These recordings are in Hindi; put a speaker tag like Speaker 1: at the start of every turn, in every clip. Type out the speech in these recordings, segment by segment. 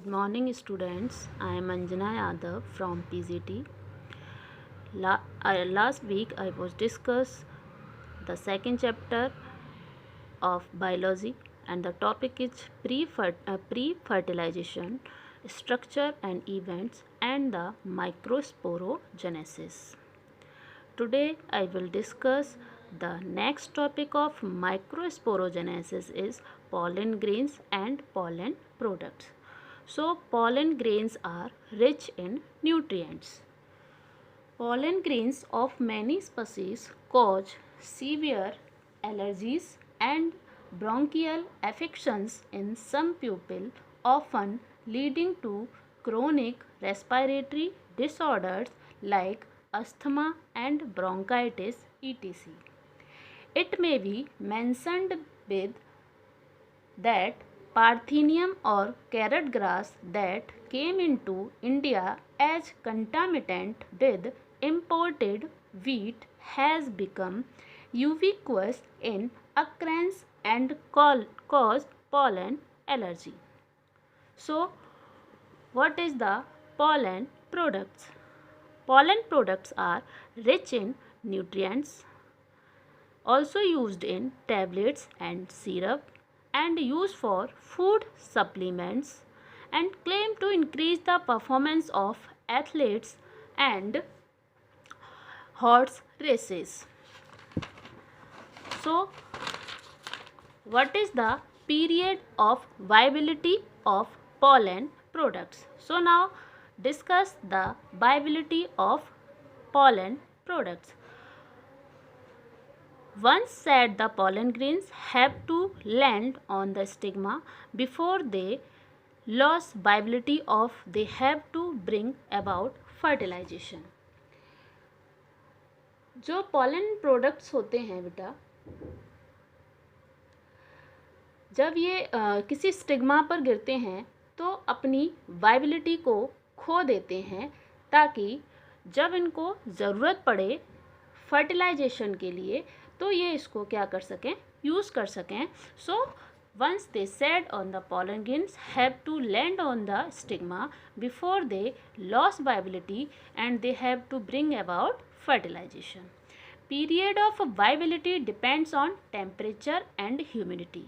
Speaker 1: Good morning, students. I am Anjana Yadav from PGT. Last week I was discuss the second chapter of biology, and the topic is pre-fertilization, structure and events, and the microsporogenesis. Today I will discuss the next topic of microsporogenesis is pollen grains and pollen products. So pollen grains are rich in nutrients. Pollen grains of many species cause severe allergies and bronchial affections in some people, often leading to chronic respiratory disorders like asthma and bronchitis, etc. It may be mentioned with that Parthenium or carrot grass that came into India as contaminant with imported wheat has become ubiquitous in occurrence and cause pollen allergy. So, what is the pollen products? Pollen products are rich in nutrients, also used in tablets and syrup, and used for food supplements, and claim to increase the performance of athletes and horse races. So, what is the period of viability of pollen products? So, now discuss the viability of pollen products. Once said the pollen grains have to land on the stigma before they lose viability of they have to bring about fertilization. जो pollen products होते हैं बेटा, जब ये किसी स्टिग्मा पर गिरते हैं तो अपनी वाइबिलिटी को खो देते हैं, ताकि जब इनको ज़रूरत पड़े फर्टिलाइजेशन के लिए तो ये इसको क्या कर सकें, यूज़ कर सकें. सो once they set on the pollen grains have to land on the stigma before they lose viability and they have to bring about fertilization. Period of viability depends on temperature and humidity.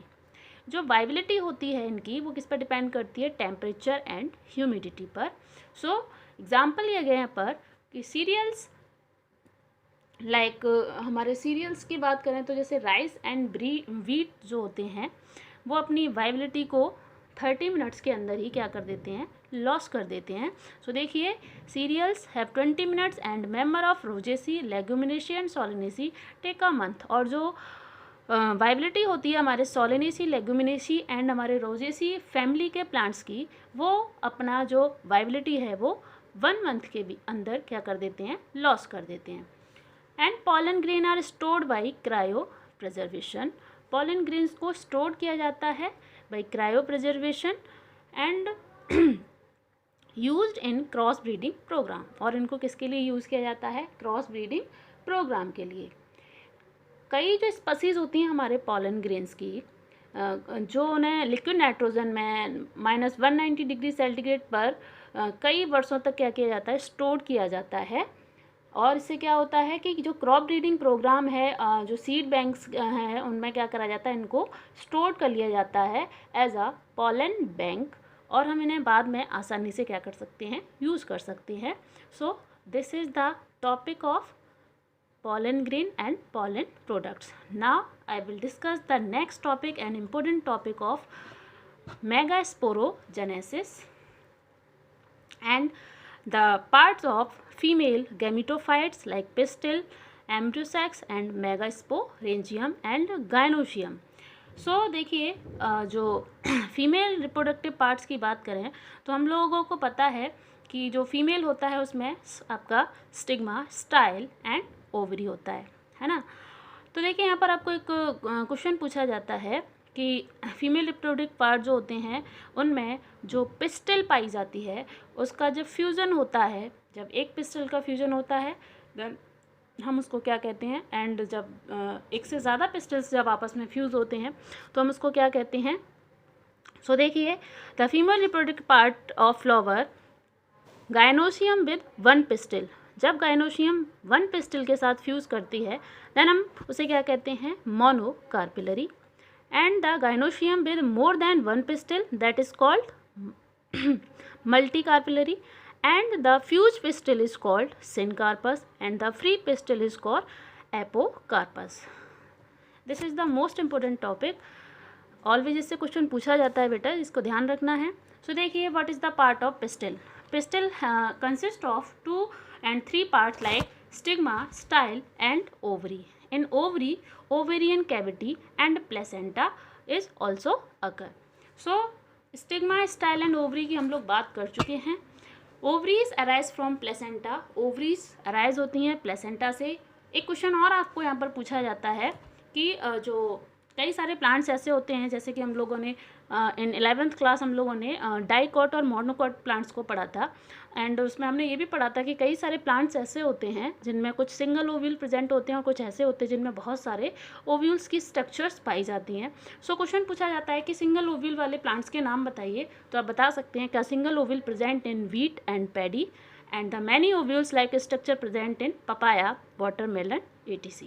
Speaker 1: जो वाइबिलिटी होती है इनकी वो किस पर डिपेंड करती है, टेम्परेचर एंड ह्यूमिडिटी पर. सो एग्जाम्पल लिए गए हैं पर कि सीरियल्स हमारे सीरियल्स की बात करें तो जैसे राइस एंड वीट जो होते हैं वो अपनी वाइबिलिटी को 30 मिनट्स के अंदर ही क्या कर देते हैं, लॉस कर देते हैं. सो देखिए, cereals have 20 minutes and member of Rosaceae, Leguminosae and Solanaceae take a month. और जो वाइबिलिटी होती है हमारे सोलेनेसी, लेग्यूमिनेसी एंड हमारे रोजेसी फैमिली के प्लांट्स की, वो अपना जो वाइबिलिटी है वो 1 मंथ के भी अंदर क्या कर देते हैं, लॉस कर देते हैं. And pollen grain are stored by cryo preservation. pollen grains को स्टोर किया जाता है by cryo preservation and used in cross breeding programme. और इनको किसके लिए यूज़ किया जाता है, क्रॉस ब्रीडिंग प्रोग्राम के लिए. कई जो स्पीसीज होती हैं हमारे pollen grains की, जो उन्हें लिक्विड नाइट्रोजन में -190 डिग्री सेंटीग्रेड पर कई वर्षों तक क्या किया जाता है, स्टोर किया जाता है. और इससे क्या होता है कि जो क्रॉप ब्रीडिंग प्रोग्राम है, जो सीड बैंक्स हैं उनमें क्या करा जाता है, इनको स्टोर कर लिया जाता है एज अ पॉलन बैंक, और हम इन्हें बाद में आसानी से क्या कर सकते हैं, यूज़ कर सकते हैं. सो this is the topic of pollen grain and pollen products. Now I will discuss the next topic, an important topic of megasporogenesis and the parts of female gametophytes like pistil, embryosacs and megasporangium and gynoecium. सो देखिए, जो फीमेल रिप्रोडक्टिव पार्ट्स की बात करें तो हम लोगों को पता है कि जो फीमेल होता है उसमें आपका स्टिग्मा, स्टाइल एंड ओवरी होता है ना. तो देखिए, यहाँ पर आपको एक क्वेश्चन पूछा जाता है कि फीमेल रिप्रोडक्टिव पार्ट जो होते हैं उनमें जो पिस्टल पाई जाती है उसका जब फ्यूज़न होता है, जब एक पिस्टल का फ्यूज़न होता है देन हम उसको क्या कहते हैं, एंड जब एक से ज़्यादा पिस्टल्स जब आपस में फ्यूज़ होते हैं तो हम उसको क्या कहते हैं, सो देखिए, the female reproductive part of flower gynoecium with one pistil, जब गायनोसियम वन पिस्टिल के साथ फ्यूज़ करती है देन हम उसे क्या कहते हैं, monocarpellary. And the gynoecium with more than one pistil that is called multicarpillary, and the fused pistil is called syncarpus and the free pistil is called apocarpus. This is the most important topic, always इससे क्वेश्चन पूछा जाता है बेटा, इसको ध्यान रखना है। सो देखिए, what is the part of pistil. Pistil consist of 2 and 3 parts like stigma, style and ovary. In ovary, ovarian cavity and placenta is also occur. So stigma, style and ovary की हम लोग बात कर चुके हैं। Ovaries arise from placenta, ovaries arise होती हैं प्लेसेंटा से। एक क्वेश्चन और आपको यहाँ पर पूछा जाता है कि जो कई सारे प्लांट्स ऐसे होते हैं, जैसे कि हम लोगों ने इन 11th क्लास हम लोगों ने डाइकॉट और मोनोकॉट प्लांट्स को पढ़ा था, एंड उसमें हमने ये भी पढ़ा था कि कई सारे प्लांट्स ऐसे होते हैं जिनमें कुछ सिंगल ओव्यूल प्रेजेंट होते हैं और कुछ ऐसे होते हैं जिनमें बहुत सारे ओव्यूल्स की स्ट्रक्चर्स पाई जाती हैं। सो क्वेश्चन पूछा जाता है कि सिंगल ओव्यूल वाले प्लांट्स के नाम बताइए, तो आप बता सकते हैं क्या single ovule present in wheat and paddy, and the many ovules like structure present in papaya, watermelon etc.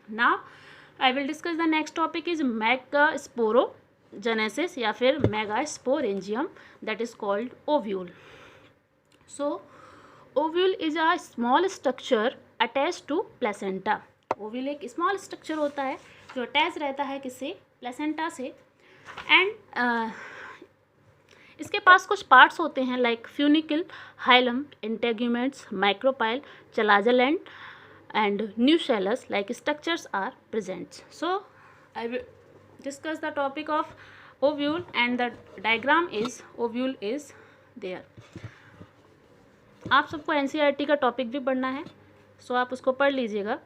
Speaker 1: Now I will discuss the next topic is megasporogenesis या फिर megasporangium that is called ovule. So ovule is a small structure attach to placenta. Ovule एक स्मॉल स्ट्रक्चर होता है जो अटैच रहता है किससे, प्लेसेंटा से। एंड इसके पास कुछ पार्ट्स होते हैं like funicle, hilum, integuments, micropyle, चलाजल and nucellus like structures are present. So I will discuss the topic of ovule and the diagram is ovule is there. आप सबको NCERT का टॉपिक भी पढ़ना है, सो आप उसको पढ़ लीजिएगा।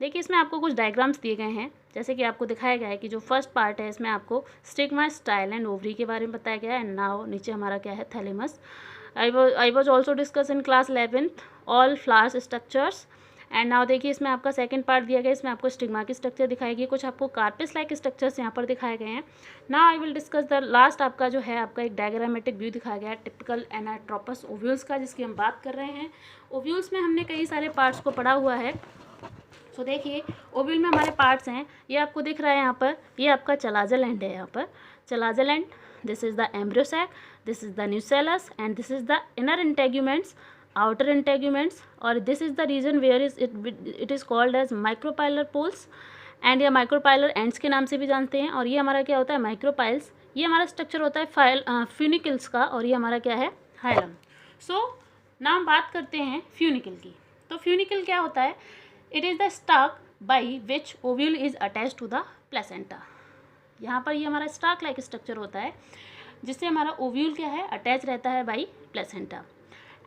Speaker 1: देखिए, इसमें आपको कुछ डायग्राम्स दिए गए हैं, जैसे कि आपको दिखाया गया है कि जो फर्स्ट पार्ट है इसमें आपको स्टिग्मा, स्टाइल एंड ओवरी के बारे में बताया गया है। एंड नाउ नीचे हमारा क्या है, thalamus. I was also discuss in class 11th all flowers structures. And now देखिए, इसमें आपका सेकंड पार्ट दिया गया है, इसमें आपको स्टिग्मा की स्ट्रक्चर दिखाई गई, कुछ आपको कार्पिस लाइक स्ट्रक्चर्स यहाँ पर दिखाए गए हैं। Now I will discuss the last आपका जो है आपका एक डायग्रामेटिक व्यू दिखाया गया है टिपिकल एनाट्रोपस ओव्यूल्स का, जिसकी हम बात कर रहे हैं। ओव्यूल्स में हमने कई सारे पार्ट्स को पढ़ा हुआ है। सो देखिए, ओव्यूल में हमारे पार्ट्स हैं, ये आपको दिख रहा है यहाँ पर, ये आपका चलाजल एंड है, यहाँ पर chalazal end, this is the embryo sac, this is the nucellus and this is the inner integuments, outer integuments, और this is the region where it is called as micropylar poles, and ये micropylar ends के नाम से भी जानते हैं। और ये हमारा क्या होता है, माइक्रोपाइल्स। ये हमारा स्ट्रक्चर होता है फ्यूनिकल्स का, और ये हमारा क्या है, हाइलम। सो नाम बात करते हैं फ्यूनिकल की। तो फ्यूनिकल क्या होता है, it is the stalk by which ovule is attach to the placenta. यहाँ पर ये हमारा स्टाक लाइक स्ट्रक्चर होता है जिससे हमारा ओव्यूल क्या है, अटैच रहता है बाई प्लेसेंटा।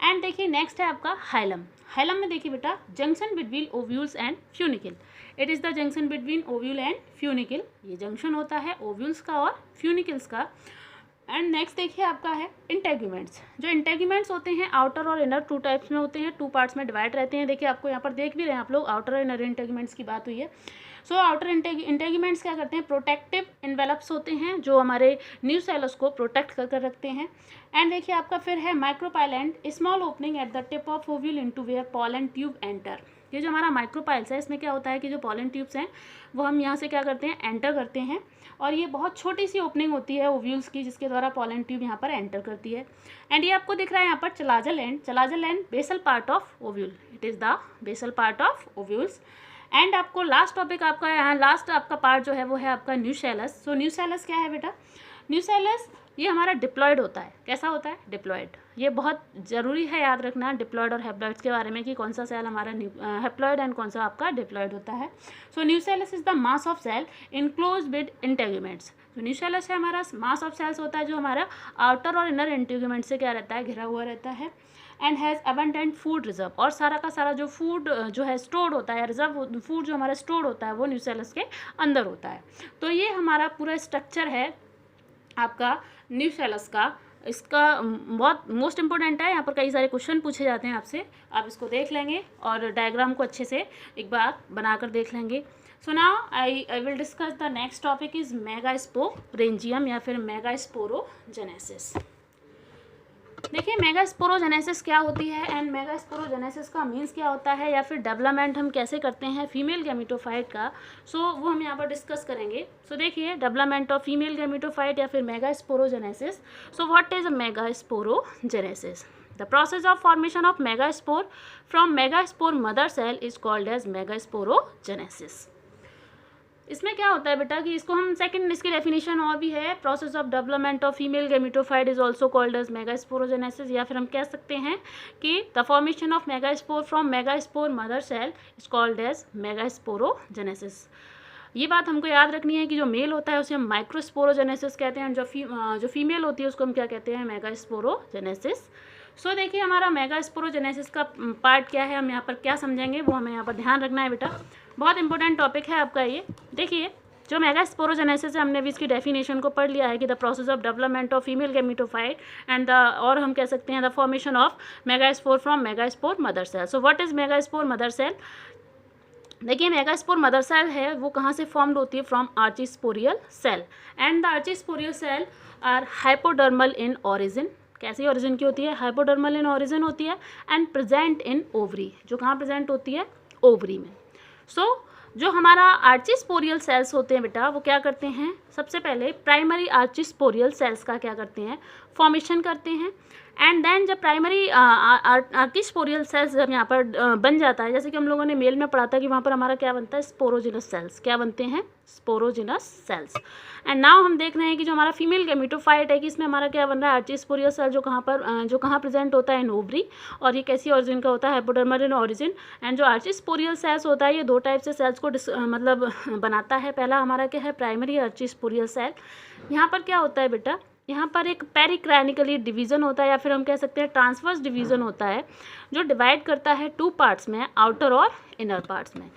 Speaker 1: एंड देखिए, नेक्स्ट है आपका हाइलम। हाइलम में देखिए बेटा, junction between ovules and funicle, it is the junction between ovule and funicle. ये जंक्शन होता है ओव्यूल्स का और फ्यूनिकल्स का। एंड नेक्स्ट देखिए आपका है इंटेग्यूमेंट्स। जो इंटेग्यूमेंट्स होते हैं आउटर और इनर, 2 टाइप्स में होते हैं, 2 पार्ट्स में डिवाइड रहते हैं। देखिए, आपको यहाँ पर देख भी रहे हैं आप लोग, आउटर और इनर इंटेग्यूमेंट्स की बात हुई है। सो आउटर इंटेग्यूमेंट्स क्या करते हैं, प्रोटेक्टिव इन्वेलप्स होते हैं जो हमारे न्यूसेलस को प्रोटेक्ट कर रखते हैं। एंड देखिए आपका फिर है micropyle and small opening at the tip of ovule into where pollen tube enter. ये जो हमारा माइक्रोपाइल्स है, इसमें क्या होता है कि जो पॉलन ट्यूब्स हैं वो हम यहाँ से क्या करते हैं, एंटर करते हैं, और ये बहुत छोटी सी ओपनिंग होती है ओव्यूल्स की जिसके द्वारा पॉलन ट्यूब यहाँ पर एंटर करती है। एंड ये आपको दिख रहा है यहाँ पर chalazal end, chalazal end basal part of ovule, it is the basal part of ovules. And आपको लास्ट टॉपिक आपका यहाँ, लास्ट आपका पार्ट जो है वो है आपका न्यूसेलस। सो न्यूसेलस क्या है बेटा, न्यूसेलस ये हमारा डिप्लॉयड होता है। कैसा होता है, डिप्लॉयड। ये बहुत ज़रूरी है याद रखना डिप्लॉयड और हैप्लॉयड्स के बारे में कि कौन सा सेल हमारा हैप्लॉयड एंड कौन सा आपका डिप्लॉयड होता है। So nucellus is the mass of cell enclose with integuments. तो न्यूसेलस है हमारा मास ऑफ सेल्स होता है जो हमारा आउटर और इनर इंटेग्यूमेंट से क्या रहता है, घिरा हुआ रहता है। And has abundant food reserve, और सारा का सारा जो फूड जो है स्टोर्ड होता है, रिजर्व फूड जो हमारा स्टोर्ड होता है वो न्यूसेलस के अंदर होता है। तो ये हमारा पूरा स्ट्रक्चर है आपका न्यूसेलस का। इसका बहुत मोस्ट इंपॉर्टेंट है, यहाँ पर कई सारे क्वेश्चन पूछे जाते हैं आपसे, आप इसको देख लेंगे और डायग्राम को अच्छे से एक बार बनाकर देख लेंगे। So now I will discuss the next topic is megasporangium या फिर मेगास्पोरोजेनेसिस। देखिए मेगास्पोरोजेनेसिस क्या होती है एंड मेगास्पोरोजेनेसिस का मीन्स क्या होता है, या फिर डेवलपमेंट हम कैसे करते हैं फीमेल गैमेटोफाइट का। वो हम यहाँ पर डिस्कस करेंगे। देखिए डेवलपमेंट ऑफ फीमेल गैमेटोफाइट या फिर megasporogenesis. What is megasporogenesis? The process of formation of megaspore from megaspore mother cell is called as megasporogenesis. इसमें क्या होता है बेटा कि इसको हम सेकंड, इसकी डेफिनेशन और भी है, process of development of female gametophyte is also called as megasporogenesis, या फिर हम कह सकते हैं कि the formation of megaspore from megaspore mother cell is called as megasporogenesis. ये बात हमको याद रखनी है कि जो मेल होता है उसे हम माइक्रोस्पोरोजेनेसिस कहते हैं, जो फीमेल होती है उसको हम क्या कहते हैं, मेगास्पोरोजेनेसिस। देखिए हमारा मेगास्पोरोजेनेसिस का पार्ट क्या है, हम यहाँ पर क्या समझेंगे वो हमें यहाँ पर ध्यान रखना है बेटा, बहुत इंपॉर्टेंट टॉपिक है आपका ये। देखिए जो मेगास्पोरोजेनेसिस है हमने भी इसकी डेफिनेशन को पढ़ लिया है कि the process of development of female gametophyte and और हम कह सकते हैं the formation of megaspore from megaspore mother cell. What is megaspore mother cell? देखिए मेगास्पोर मदर सेल है वो कहाँ से फॉर्म्ड होती है, from archesporial cell, and the archesporial cell are hypodermal in origin. कैसी ओरिजिन की होती है, हाइपोडर्मल इन ओरिजिन होती है, एंड प्रेजेंट इन ओवरी, जो कहाँ प्रेजेंट होती है, ओवरी में। जो हमारा आर्चिस्पोरियल सेल्स होते हैं बेटा वो क्या करते हैं, सबसे पहले प्राइमरी आर्चिस्पोरियल सेल्स का क्या करते हैं, फॉर्मेशन करते हैं, एंड देन जब प्राइमरी आर्चिस्पोरियल सेल्स जब यहाँ पर बन जाता है, जैसे कि हम लोगों ने मेल में पढ़ा था कि वहाँ पर हमारा क्या बनता है, स्पोरोजिनस सेल्स, क्या बनते हैं, स्पोरोजिनस सेल्स। एंड नाउ हम देख रहे हैं कि जो हमारा फीमेल गैमेटोफाइट है कि इसमें हमारा क्या बन रहा है, आर्चिस्पोरियल सेल जो कहाँ प्रेजेंट होता है, इन ओवरी, और ये कैसी ओरिजिन का होता है, हाइपोडर्मल इन ओरिजिन। एंड जो आर्चिस्पोरियल सेल्स होता है ये दो टाइप से सेल्स को मतलब बनाता है। पहला हमारा क्या है, प्राइमरी आर्चिस्पोरियल सेल। यहाँ पर क्या होता है बेटा, यहाँ पर एक पेरिक्रैनिकली डिवीज़न होता है, या फिर हम कह सकते हैं ट्रांसवर्स डिवीज़न होता है, जो डिवाइड करता है टू पार्ट्स में, आउटर और इनर पार्ट्स में।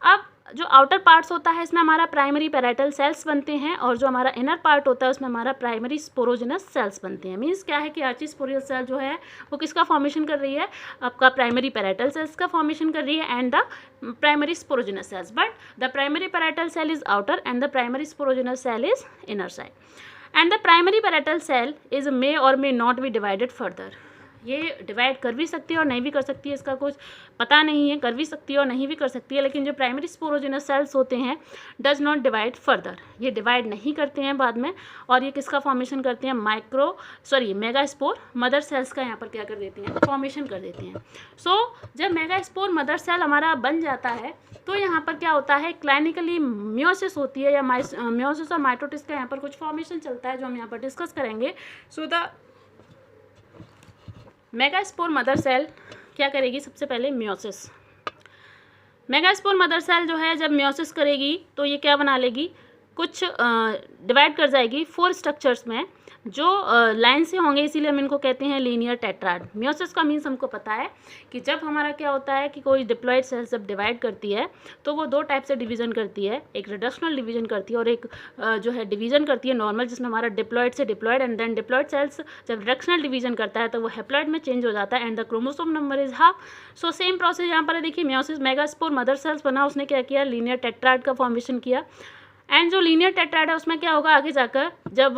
Speaker 1: अब जो आउटर पार्ट्स होता है इसमें हमारा प्राइमरी पैराइटल सेल्स बनते हैं, और जो हमारा इनर पार्ट होता है उसमें हमारा प्राइमरी स्पोरोजिनस सेल्स बनते हैं। मीन्स क्या है कि आर्चिस्पोरियल सेल जो है वो किसका फॉर्मेशन कर रही है, आपका प्राइमरी पैराइटल सेल्स का फॉर्मेशन कर रही है, and the primary sporogenous cells, but the primary parietal cell is outer and the primary sporogenous cell is inner side, and the primary parietal cell is may or may not be divided further. ये डिवाइड कर भी सकती है और नहीं भी कर सकती है, इसका कुछ पता नहीं है, कर भी सकती है और नहीं भी कर सकती है। लेकिन जो प्राइमरी स्पोरोजिनस सेल्स होते हैं डज नॉट डिवाइड फर्दर, ये डिवाइड नहीं करते हैं बाद में, और ये किसका फॉर्मेशन करते हैं, मेगास्पोर मदर सेल्स का यहाँ पर क्या कर देते हैं, फॉर्मेशन कर देते हैं। जब मेगास्पोर मदर सेल हमारा बन जाता है तो यहाँ पर क्या होता है, क्लिनिकली मियोसिस होती है, या मियोसिस और माइटोसिस का यहाँ पर कुछ फॉर्मेशन चलता है जो हम यहाँ पर डिस्कस करेंगे। द मेगास्पोर मदर सेल क्या करेगी, सबसे पहले मियोसिस। मेगास्पोर मदर सेल जो है जब मियोसिस करेगी तो ये क्या बना लेगी, कुछ डिवाइड कर जाएगी 4 स्ट्रक्चर्स में जो लाइन से होंगे, इसीलिए हम इनको कहते हैं लीनियर टेट्राड। मियोसिस का मीन्स हमको पता है कि जब हमारा क्या होता है कि कोई डिप्लॉयड सेल्स जब डिवाइड करती है तो वो 2 टाइप से डिवीज़न करती है, एक रिडक्शनल डिवीजन करती है और एक जो है डिवीज़न करती है नॉर्मल, जिसमें हमारा डिप्लॉयड से diploid, and then diploid cells जब रिडक्शनल डिवीजन करता है तो वो हैप्लॉयड में चेंज हो जाता है, and the chromosome number is half. Same process यहाँ पर देखिए, मियोसिस मेगास्पोर मदर सेल्स बना, उसने क्या किया, लीनियर टेट्राड का फॉर्मेशन किया, एंड जो लीनियर टेट्राड है उसमें क्या होगा आगे जाकर, जब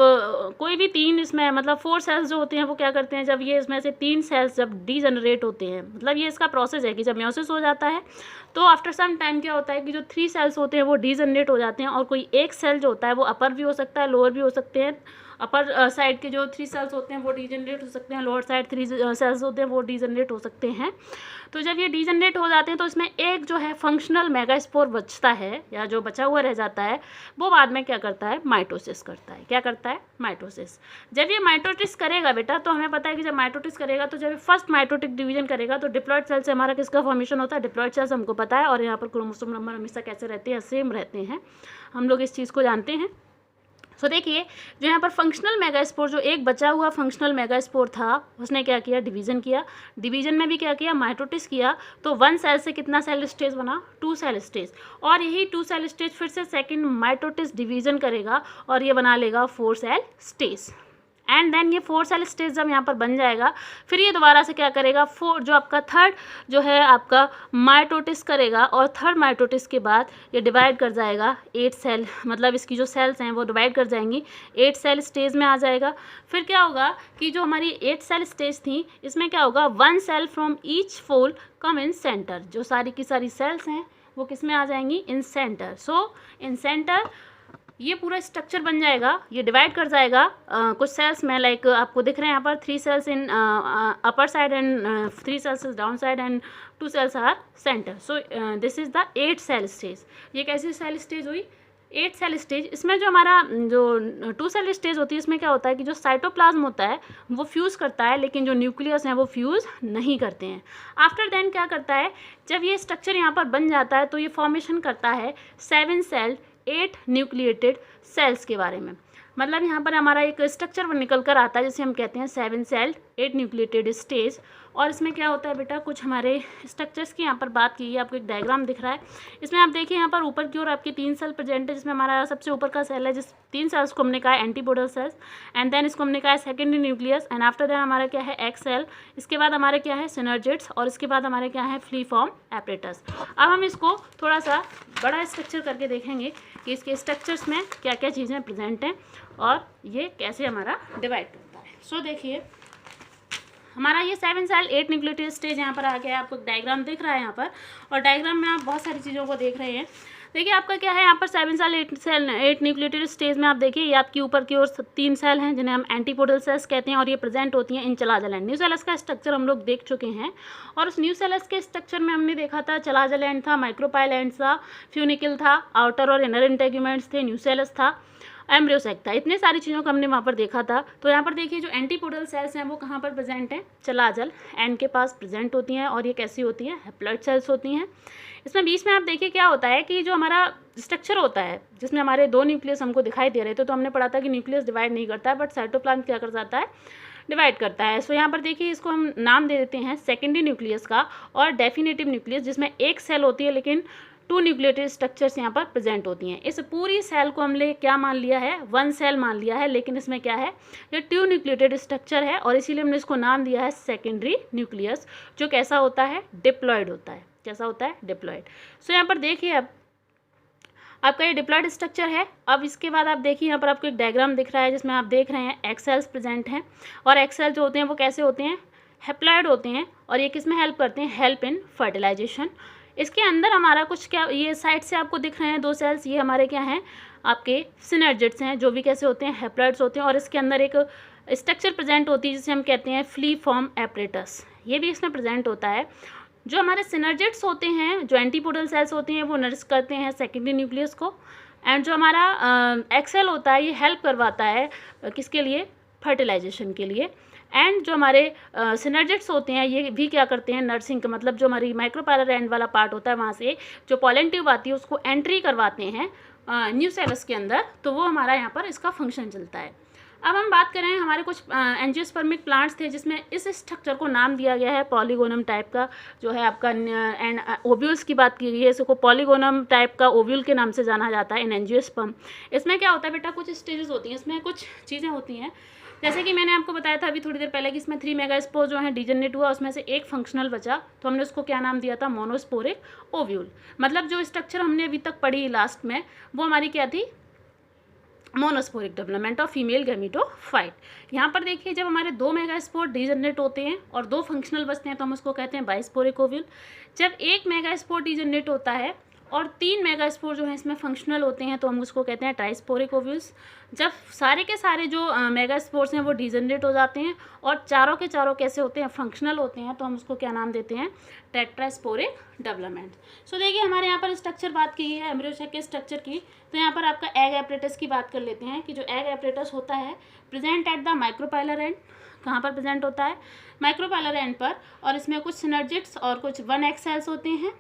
Speaker 1: कोई भी 3 इसमें मतलब 4 सेल्स जो होते हैं वो क्या करते हैं, जब ये इसमें से 3 सेल्स जब डीजनरेट होते हैं, मतलब ये इसका प्रोसेस है कि जब मियोसिस हो जाता है तो आफ्टर सम टाइम क्या होता है कि जो 3 सेल्स होते हैं वो डीजनरेट हो जाते हैं, और कोई एक सेल जो होता है वो अपर भी हो सकता है, लोअर भी हो सकते हैं। अपर साइड के जो 3 सेल्स होते हैं वो डीजनरेट हो सकते हैं, लोअर साइड 3 सेल्स होते हैं वो डीजनरेट हो सकते हैं। तो जब ये डीजनरेट हो जाते हैं तो इसमें एक जो है फंक्शनल मेगास्पोर बचता है, या जो बचा हुआ रह जाता है, वो बाद में क्या करता है, माइटोसिस करता है। क्या करता है, माइटोसिस। जब ये माइटोसिस करेगा बेटा तो हमें पता है कि जब माइटोसिस करेगा तो जब फर्स्ट माइटोटिक डिवीजन करेगा तो डिप्लॉयड सेल से हमारा किसका फॉर्मेशन होता है, डिप्लॉयड सेल्स हमको पता है, और यहाँ पर क्रोमोसोम नंबर हमेशा कैसे रहते हैं, सेम रहते हैं, हम लोग इस चीज़ को जानते हैं। देखिए जो यहाँ पर फंक्शनल मेगास्पोर, जो एक बचा हुआ फंक्शनल मेगास्पोर था उसने क्या किया, डिवीज़न किया, डिवीज़न में भी क्या किया, माइटोसिस किया, तो 1 सेल से कितना सेल स्टेज बना, 2 सेल स्टेज, और यही 2 सेल स्टेज फिर से सेकंड माइटोसिस डिवीज़न करेगा और ये बना लेगा 4 सेल स्टेज। एंड देन ये 4 सेल स्टेज जब यहाँ पर बन जाएगा, फिर ये दोबारा से क्या करेगा, जो आपका थर्ड जो है आपका माइटोटिस करेगा, और थर्ड माइटोटिस के बाद ये डिवाइड कर जाएगा 8 सेल, मतलब इसकी जो सेल्स हैं वो डिवाइड कर जाएंगी, 8 सेल स्टेज में आ जाएगा। फिर क्या होगा कि जो हमारी 8 सेल स्टेज थी इसमें क्या होगा, 1 सेल फ्रॉम ईच फोल कम इन सेंटर, जो सारी की सारी सेल्स हैं वो किस में आ जाएंगी, इन सेंटर। सो इन सेंटर ये पूरा स्ट्रक्चर बन जाएगा, ये डिवाइड कर जाएगा कुछ सेल्स में, लाइक आपको दिख रहे हैं यहाँ पर 3 cells in upper side and 3 cells down side and 2 cells are centre. So this is the 8 cell stage. ये कैसी सेल स्टेज हुई, 8 सेल स्टेज। इसमें जो हमारा जो 2 सेल स्टेज होती है इसमें क्या होता है कि जो साइटोप्लाज्म होता है वो फ्यूज़ करता है, लेकिन जो न्यूक्लियस हैं वो फ्यूज़ नहीं करते हैं। आफ्टर देन क्या करता है, जब ये स्ट्रक्चर यहाँ पर बन जाता है तो ये फॉर्मेशन करता है 7 सेल 8 न्यूक्लिएटेड सेल्स के बारे में। मतलब यहाँ पर हमारा एक स्ट्रक्चर निकल कर आता है जिसे हम कहते हैं 7 सेल 8 न्यूक्लिएटेड स्टेज। और इसमें क्या होता है बेटा, कुछ हमारे स्ट्रक्चर्स की यहाँ पर बात की है, आपको एक डायग्राम दिख रहा है। इसमें आप देखिए यहाँ पर ऊपर की ओर आपके 3 सेल प्रेजेंट है, जिसमें हमारा सबसे ऊपर का सेल है, जिस 3 सेल्स को हमने कहा है एंटीपोडल सेल्स, एंड देन इसको हमने कहा है secondary nucleus, and after then हमारा क्या है एक्स सेल, इसके बाद हमारे क्या है सिनर्जिड्स, और इसके बाद हमारे क्या है फ्ली फॉर्म एपरेटस। अब हम इसको थोड़ा सा बड़ा स्ट्रक्चर करके देखेंगे कि इसके स्ट्रक्चर्स में क्या क्या चीज़ें प्रेजेंट हैं और ये कैसे हमारा डिवाइड करता है। सो देखिए हमारा ये 7 सेल 8 न्यूक्लिएटेड स्टेज यहाँ पर आ गया है, आपको डायग्राम दिख रहा है यहाँ पर, और डायग्राम में आप बहुत सारी चीज़ों को देख रहे हैं। देखिए आपका क्या है यहाँ पर 7 सेल 8 न्यूक्लिएटेड स्टेज में आप देखिए ये आपकी ऊपर की ओर 3 सेल हैं जिन्हें हम एंटीपोडल सेल्स कहते हैं, और ये प्रेजेंट होती हैं इन चलाजल एंड। न्यू सेल्स का स्ट्रक्चर हम लोग देख चुके हैं, और उस न्यू सेल्स के स्ट्रक्चर में हमने देखा था चलाजल एंड था, माइक्रोपाइल एंड था, फ्यूनिकल था, आउटर और इनर इंटेग्यूमेंट्स थे, न्यू सेल्स था, एम्ब्रियोसैक था। इतने सारी चीज़ों को हमने वहाँ पर देखा था। तो यहाँ पर देखिए जो एंटीपोडल सेल्स हैं वो कहाँ पर प्रेजेंट हैं, चलाजल एंड के पास प्रेजेंट होती हैं, और ये कैसी होती हैं, हैप्लॉइड सेल्स होती हैं। इसमें बीच में आप देखिए क्या होता है कि जो हमारा स्ट्रक्चर होता है जिसमें हमारे 2 न्यूक्लियस हमको दिखाई दे रहे थे, तो हमने पढ़ा था कि न्यूक्लियस डिवाइड नहीं करता है, बट साइटोप्लाज्म क्या कर जाता है, डिवाइड करता है। सो यहाँ पर देखिए इसको हम नाम दे देते हैं सेकेंडरी न्यूक्लियस का और डेफिनेटिव न्यूक्लियस, जिसमें एक सेल होती है लेकिन 2 न्यूक्लिएटेड स्ट्रक्चर्स यहाँ पर प्रेजेंट होती हैं। इस पूरी सेल को हमने क्या मान लिया है, 1 सेल मान लिया है, लेकिन इसमें क्या है, ये 2 न्यूक्लिएटेड स्ट्रक्चर है, और इसीलिए हमने इसको नाम दिया है सेकेंडरी न्यूक्लियस, जो कैसा होता है, डिप्लॉयड होता है। कैसा होता है, डिप्लॉयड। सो यहाँ पर देखिए अब आपका ये डिप्लॉयड स्ट्रक्चर है। अब इसके बाद आप देखिए यहाँ पर आपको एक डायग्राम दिख रहा है जिसमें आप देख रहे हैं एक्स सेल्स प्रेजेंट हैं, और एक्स सेल जो होते हैं वो कैसे होते हैं, हैप्लॉयड होते हैं, और ये किस में हेल्प करते हैं, हेल्प इन फर्टिलाइजेशन। इसके अंदर हमारा कुछ क्या, ये साइड से आपको दिख रहे हैं 2 सेल्स, ये हमारे क्या हैं, आपके सिनर्जिड्स हैं, जो भी कैसे होते हैं, हैप्लॉइड्स होते हैं, और इसके अंदर एक स्ट्रक्चर प्रेजेंट होती है जिसे हम कहते हैं फ्ली फॉर्म एपरेटस, ये भी इसमें प्रेजेंट होता है। जो हमारे सिनर्जिड्स होते हैं, जो एंटीपोडल सेल्स होते हैं, वो नरिश करते हैं सेकेंडरी न्यूक्लियस को, एंड जो हमारा एक्सेल होता है ये हेल्प करवाता है किसके लिए, फर्टिलाइजेशन के लिए। एंड जो हमारे सिनर्जिड्स होते हैं ये भी क्या करते हैं, नर्सिंग का मतलब जो हमारी माइक्रोपाइलर एंड वाला पार्ट होता है वहाँ से जो पॉलन ट्यूब आती है उसको एंट्री करवाते हैं न्यू सेल्स के अंदर, तो वो हमारा यहाँ पर इसका फंक्शन चलता है। अब हम बात करें, हमारे कुछ एंजियोस्पर्मिक प्लांट्स थे जिसमें इस स्ट्रक्चर को नाम दिया गया है पॉलीगोनम टाइप का, जो है आपका, एंड ओव्यूल्स की बात की गई है, इसको पॉलीगोनम टाइप का ओव्यूल के नाम से जाना जाता है इन एंजियोस्पर्म। इसमें क्या होता है बेटा, कुछ स्टेजेस होती हैं, इसमें कुछ चीज़ें होती हैं, जैसे कि मैंने आपको बताया था अभी थोड़ी देर पहले कि इसमें 3 मेगास्पोर जो है डिजनरेट हुआ, उसमें से एक फंक्शनल बचा, तो हमने उसको क्या नाम दिया था, मोनोस्पोरिक ओव्यूल। मतलब जो स्ट्रक्चर हमने अभी तक पढ़ी लास्ट में वो हमारी क्या थी, monosporic development of female gametophyte. यहाँ पर देखिए जब हमारे 2 मेगास्पोर डिजनरेट होते हैं और 2 फंक्शनल बचते हैं तो हम उसको कहते हैं बाइस्पोरिक ओव्यूल। जब 1 मेगास्पोर डिजनरेट होता है और 3 मेगास्पोर जो है इसमें फंक्शनल होते हैं तो हम उसको कहते हैं ट्राइस्पोरिक ओव्यूल्स। जब सारे के सारे जो मेगास्पोर्स हैं वो डिजनरेट हो जाते हैं और चारों के चारों कैसे होते हैं, फंक्शनल होते हैं, तो हम उसको क्या नाम देते हैं, टेट्रास्पोरिक डेवलपमेंट। सो देखिए हमारे यहाँ पर स्ट्रक्चर बात की है एम्ब्रियोसेक के स्ट्रक्चर की, तो यहाँ पर आपका एग एपरेटस की बात कर लेते हैं कि जो एग एपरेटस होता है present at the micropylar and, कहाँ पर प्रेजेंट होता है, माइक्रोपाइलर एंड पर, और इसमें कुछ सिनर्जिड्स और कुछ 1X सेल्स होते हैं।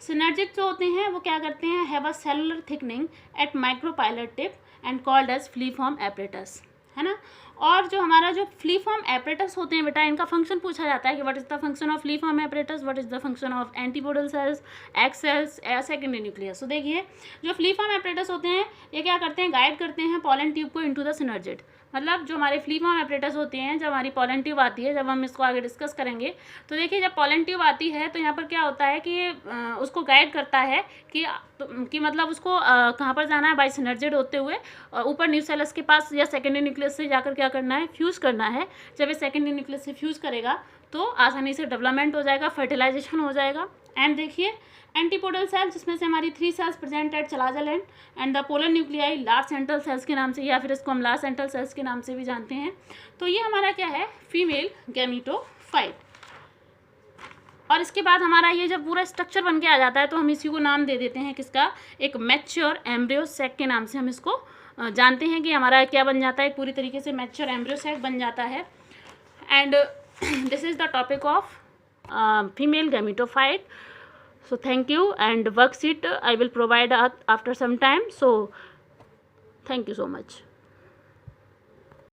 Speaker 1: सिनर्जिड्स जो होते हैं वो क्या करते हैं, have a cellular thickening at micropylar tip and called as filiform apparatus, है ना। और जो हमारा जो फ्ली फॉर्म एपरेटस होते हैं बेटा, इनका फंक्शन पूछा जाता है कि what is the function of filiform apparatus, what is the function of antipodal cells, egg cells, secondary nucleus. तो देखिए जो फ्ली फॉर्म एपरेटस होते हैं ये क्या करते हैं, गाइड करते हैं पॉलन ट्यूब को इनटू द सिनर्जिड। मतलब जो हमारे फ्ली फॉर्म एपरेटस होते हैं, जब हमारी पॉलन ट्यूब आती है, जब हम इसको आगे डिस्कस करेंगे तो देखिए जब पॉलन ट्यूब आती है तो यहाँ पर क्या होता है कि उसको गाइड करता है कि मतलब उसको कहाँ पर जाना है, बाई सिनर्जिड होते हुए ऊपर न्यूसेलस के पास या सेकेंडरी न्यूक्लियस से जाकर क्या करना है, फ्यूज़ करना है। जब ये सेकेंडरी न्यूक्लियस से फ्यूज़ करेगा तो आसानी से डेवलपमेंट हो जाएगा, फर्टिलाइजेशन हो जाएगा। एंड देखिए एंटीपोडल सेल, जिसमें से हमारी 3 cells present at chalazal end the polar nuclei large central cells के नाम से, या फिर इसको हम लार्ज सेंट्रल सेल्स के नाम से भी जानते हैं। तो ये हमारा क्या है, फीमेल गैमीटोफाइट। और इसके बाद हमारा ये जब पूरा स्ट्रक्चर बन के आ जाता है तो हम इसी को नाम दे देते हैं किसका, एक मैच्योर एम्ब्रियो सैक के नाम से हम इसको जानते हैं कि हमारा क्या बन जाता है, पूरी तरीके से मैच्योर एम्ब्रियो सैक बन जाता है। And this is the topic of female gametophyte. So thank you, and worksheet I will provide after some time. So thank you so much.